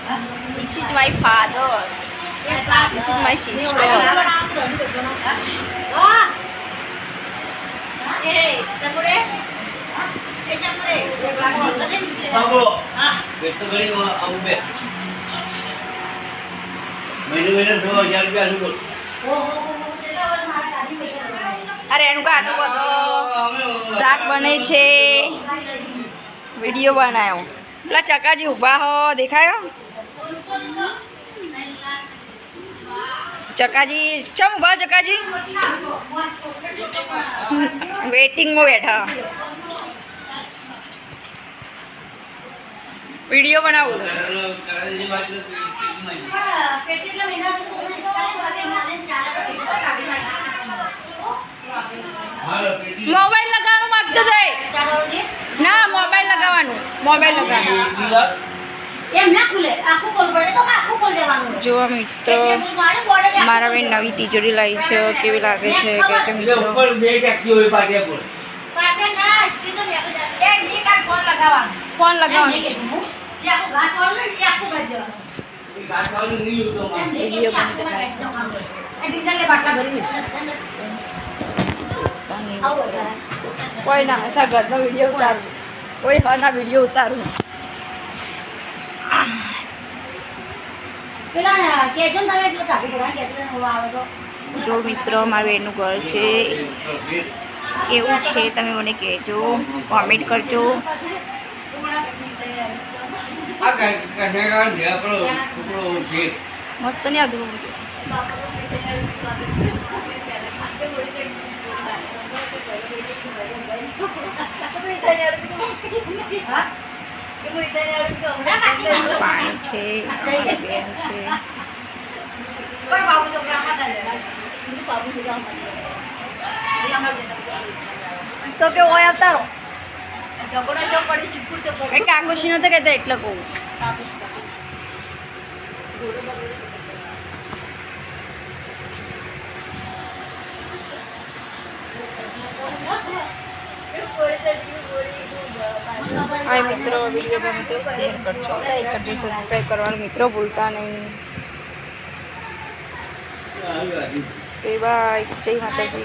This is my father. This is my sister. अरे एनुका आटू बधो शाक बने छे वीडियो बनायो पेला चकाजी उभा हो देखायो चकाजी चम उभा चकाजी वेटिंग में बैठा वीडियो बनाओ मोबाइल लगानो मांगते थे ना मोबाइल लगावानु मोबाइल लगानो एम ना खुले आखो खोल पड़े तो आखो खोल देवानो जो मित्र मारा बेन नवी तिजोरी लाई छे केवी लागे छे के मित्र ऊपर બે કાકી હોય પાટિયા પર પાટિયા ના સ્ક્રીન તો દેખો જા એ ની કાર્ડ फोन लगावानो जे आखो घास वाળું ને એ આખો કાઢી દેવાનો એ ઘાસ વાળું નહીં ઉતો માં વિડિયો बनते है એ ડીઝલ ले बाटला भरी कोई ना ऐसा घर में वीडियो उतारू कोई हर ना वीडियो उतारू जो मित्रों मारू एनु घर छे केवुं छे तमे मने कहेजो कमेंट करजो मस्त नहीं आदू पानी छे बेन छे तो के ओय अवतारो जगोड़ा चपड़ी चिपुर चपड़ी ए काकोशी नते कहते એટલે કહું हाय मित्रों वीडियो गमे तो शेयर करजो लाइक करजो सब्सक्राइब करवानुं मित्रों भूलता नहीं बाय जय माताजी।